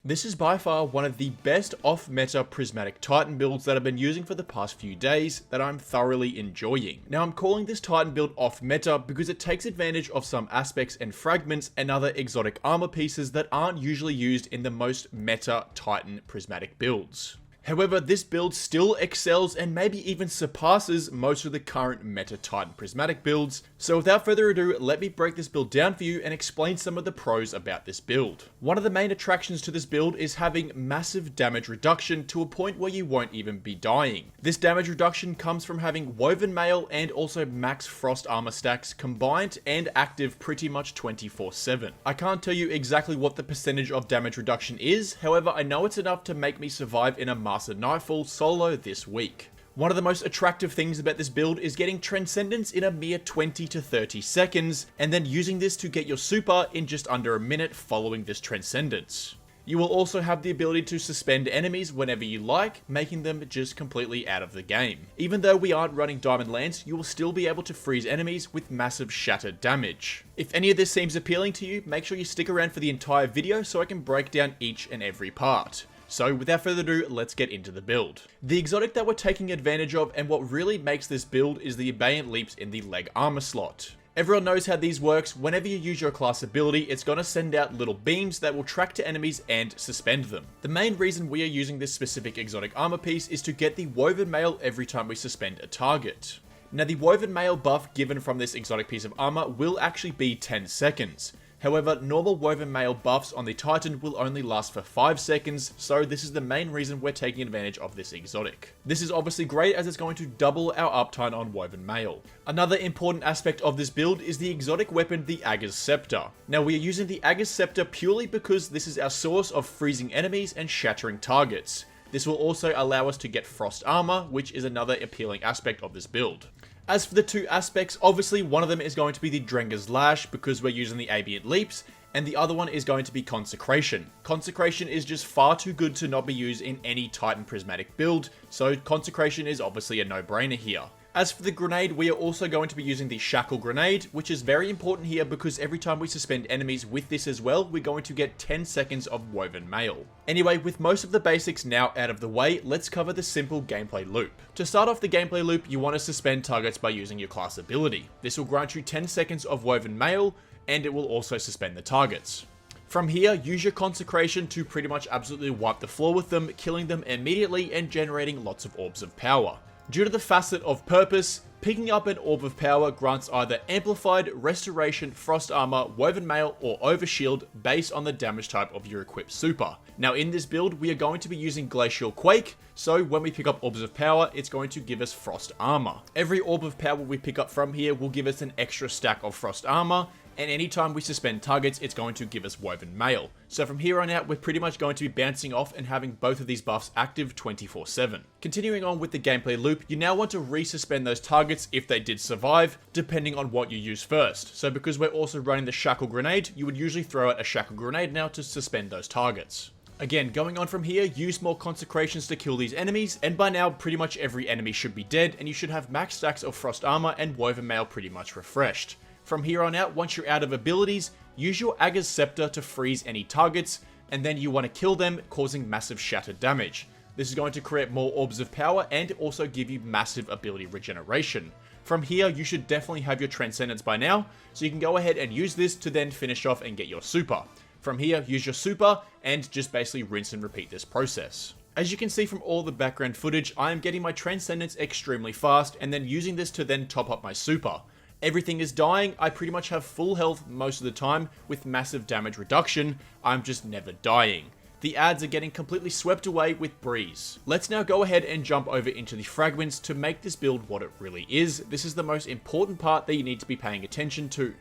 This is by far one of the best off-meta Prismatic Titan builds that I've been using for the past few days that I'm thoroughly enjoying. Now I'm calling this Titan build off-meta because it takes advantage of some aspects and fragments and other exotic armor pieces that aren't usually used in the most meta Titan Prismatic builds. However, this build still excels and maybe even surpasses most of the current meta Titan Prismatic builds. So without further ado, let me break this build down for you and explain some of the pros about this build. One of the main attractions to this build is having massive damage reduction to a point where you won't even be dying. This damage reduction comes from having woven mail and also max frost armor stacks combined and active pretty much 24/7. I can't tell you exactly what the percentage of damage reduction is, however I know it's enough to make me survive in a Master Nightfall solo this week. One of the most attractive things about this build is getting Transcendence in a mere 20 to 30 seconds, and then using this to get your super in just under a minute following this Transcendence. You will also have the ability to suspend enemies whenever you like, making them just completely out of the game. Even though we aren't running Diamond Lance, you will still be able to freeze enemies with massive shattered damage. If any of this seems appealing to you, make sure you stick around for the entire video so I can break down each and every part. So without further ado, let's get into the build. The exotic that we're taking advantage of and what really makes this build is the Abeyant Leaps in the leg armor slot. Everyone knows how these works. Whenever you use your class ability, it's going to send out little beams that will track to enemies and suspend them. The main reason we are using this specific exotic armor piece is to get the woven mail every time we suspend a target. Now the woven mail buff given from this exotic piece of armor will actually be 10 seconds. However, normal woven mail buffs on the Titan will only last for 5 seconds, so this is the main reason we're taking advantage of this exotic. This is obviously great as it's going to double our uptime on woven mail. Another important aspect of this build is the exotic weapon, the Aga's Scepter. Now we are using the Aga's Scepter purely because this is our source of freezing enemies and shattering targets. This will also allow us to get frost armor, which is another appealing aspect of this build. As for the two aspects, obviously one of them is going to be the Drenger's Lash because we're using the Abeyant Leaps, and the other one is going to be Consecration. Consecration is just far too good to not be used in any Titan Prismatic build, so Consecration is obviously a no-brainer here. As for the grenade, we are also going to be using the Shackle Grenade, which is very important here because every time we suspend enemies with this as well, we're going to get 10 seconds of woven mail. Anyway, with most of the basics now out of the way, let's cover the simple gameplay loop. To start off the gameplay loop, you want to suspend targets by using your class ability. This will grant you 10 seconds of woven mail, and it will also suspend the targets. From here, use your Consecration to pretty much absolutely wipe the floor with them, killing them immediately and generating lots of orbs of power. Due to the facet of purpose, picking up an Orb of Power grants either Amplified, Restoration, Frost Armor, Woven Mail, or Overshield based on the damage type of your equipped super. Now in this build, we are going to be using Glacial Quake, so when we pick up Orbs of Power, it's going to give us Frost Armor. Every Orb of Power we pick up from here will give us an extra stack of Frost Armor, and anytime we suspend targets, it's going to give us Woven Mail. So from here on out, we're pretty much going to be bouncing off and having both of these buffs active 24/7. Continuing on with the gameplay loop, you now want to resuspend those targets if they did survive, depending on what you use first. So because we're also running the Shackle Grenade, you would usually throw out a Shackle Grenade now to suspend those targets. Again, going on from here, use more Consecrations to kill these enemies, and by now pretty much every enemy should be dead, and you should have max stacks of Frost Armor and Woven Mail pretty much refreshed. From here on out, once you're out of abilities, use your Aga's Scepter to freeze any targets, and then you want to kill them, causing massive shattered damage. This is going to create more Orbs of Power and also give you massive ability regeneration. From here, you should definitely have your Transcendence by now, so you can go ahead and use this to then finish off and get your super. From here, use your super, and just basically rinse and repeat this process. As you can see from all the background footage, I am getting my Transcendence extremely fast, and then using this to then top up my super. Everything is dying, I pretty much have full health most of the time with massive damage reduction, I'm just never dying. The ads are getting completely swept away with breeze. Let's now go ahead and jump over into the fragments to make this build what it really is. This is the most important part that you need to be paying attention to.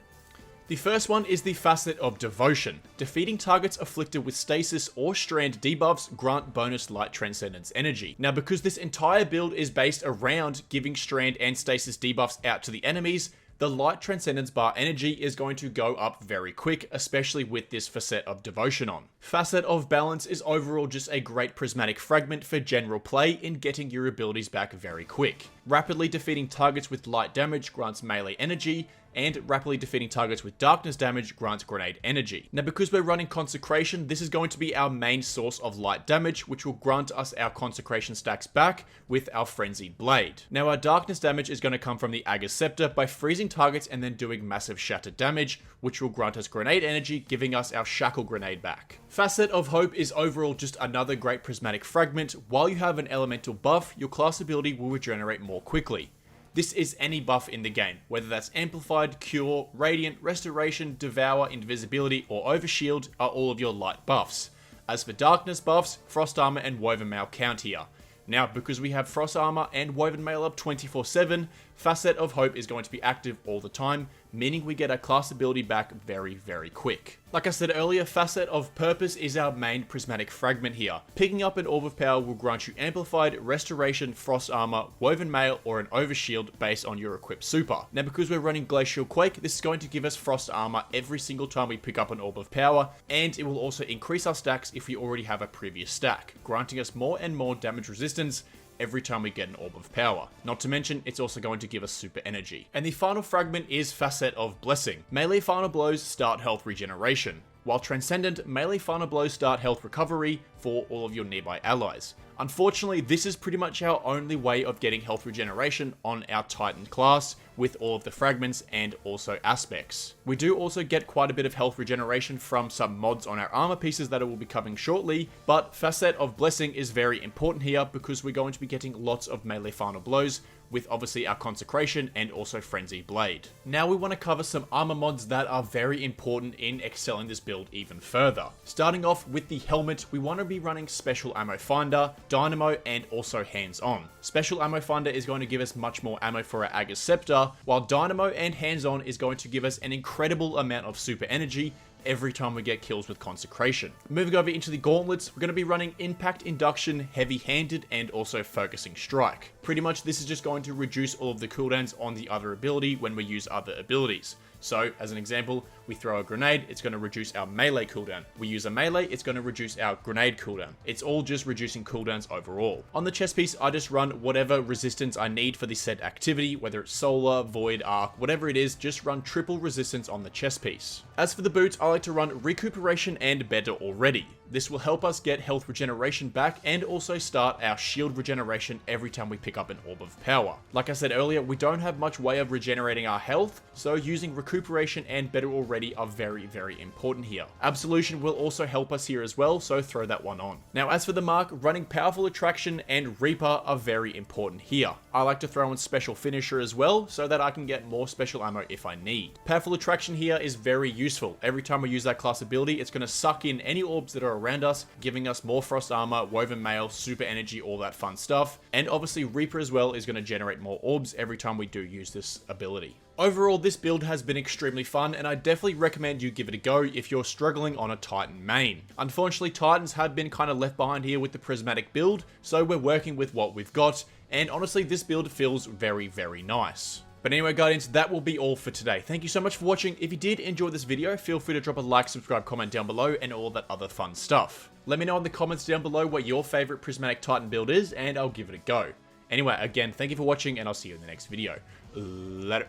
The first one is the facet of Devotion. Defeating targets afflicted with stasis or strand debuffs grant bonus light transcendence energy. Now because this entire build is based around giving strand and stasis debuffs out to the enemies, the light transcendence bar energy is going to go up very quick, especially with this facet of Devotion on. Facet of Balance is overall just a great prismatic fragment for general play in getting your abilities back very quick. Rapidly defeating targets with light damage grants melee energy, and rapidly defeating targets with darkness damage grants grenade energy. Now, because we're running Consecration, this is going to be our main source of light damage, which will grant us our Consecration stacks back with our Frenzied Blade. Now, our darkness damage is going to come from the Ager's Scepter by freezing targets and then doing massive shatter damage, which will grant us grenade energy, giving us our Shackle Grenade back. Facet of Hope is overall just another great prismatic fragment. While you have an elemental buff, your class ability will regenerate more quickly. This is any buff in the game, whether that's Amplified, Cure, Radiant, Restoration, Devour, Invisibility, or Overshield are all of your light buffs. As for darkness buffs, Frost Armor and Woven Mail count here. Now, because we have Frost Armor and Woven Mail up 24/7, Facet of Hope is going to be active all the time, meaning we get our class ability back very, very quick. Like I said earlier, Facet of Purpose is our main prismatic fragment here. Picking up an Orb of Power will grant you Amplified, Restoration, Frost Armor, Woven Mail, or an Overshield based on your equipped super. Now, because we're running Glacial Quake, this is going to give us Frost Armor every single time we pick up an Orb of Power, and it will also increase our stacks if we already have a previous stack, granting us more and more damage resistance every time we get an Orb of Power. Not to mention, it's also going to give us super energy. And the final fragment is Facet of Blessing. Melee final blows start health regeneration, while Transcendent, melee final blows start health recovery for all of your nearby allies. Unfortunately, this is pretty much our only way of getting health regeneration on our Titan class with all of the fragments and also aspects. We do also get quite a bit of health regeneration from some mods on our armor pieces that I will be covering shortly, but Facet of Blessing is very important here because we're going to be getting lots of melee final blows with obviously our Consecration and also Frenzy Blade. Now we want to cover some armor mods that are very important in excelling this build even further. Starting off with the helmet, we want to be running Special Ammo Finder, Dynamo, and also Hands On. Special Ammo Finder is going to give us much more ammo for our Ager's Scepter, while Dynamo and Hands On is going to give us an incredible amount of super energy every time we get kills with Consecration. Moving over into the gauntlets, we're going to be running Impact Induction, Heavy-Handed, and also Focusing Strike. Pretty much this is just going to reduce all of the cooldowns on the other ability when we use other abilities. So, as an example, we throw a grenade, it's going to reduce our melee cooldown. We use a melee, it's going to reduce our grenade cooldown. It's all just reducing cooldowns overall. On the chest piece, I just run whatever resistance I need for the said activity, whether it's Solar, Void, Arc, whatever it is, just run triple resistance on the chest piece. As for the boots, I like to run Recuperation and Better Already. This will help us get health regeneration back and also start our shield regeneration every time we pick up an Orb of Power. Like I said earlier, we don't have much way of regenerating our health, so using Recuperation and Better Already are very, very important here. Absolution will also help us here as well, so throw that one on. Now, as for the mark, running Powerful Attraction and Reaper are very important here. I like to throw in Special Finisher as well, so that I can get more special ammo if I need. Powerful Attraction here is very useful. Every time we use that class ability, it's going to suck in any orbs that are around us, giving us more Frost Armor, Woven Mail, super energy, all that fun stuff. And obviously Reaper as well is going to generate more orbs every time we do use this ability. Overall, this build has been extremely fun, and I definitely recommend you give it a go if you're struggling on a Titan main. Unfortunately, Titans have been kind of left behind here with the Prismatic build, so we're working with what we've got, and honestly, this build feels very, very nice. But anyway, Guardians, that will be all for today. Thank you so much for watching. If you did enjoy this video, feel free to drop a like, subscribe, comment down below, and all that other fun stuff. Let me know in the comments down below what your favorite Prismatic Titan build is, and I'll give it a go. Anyway, again, thank you for watching, and I'll see you in the next video. Later.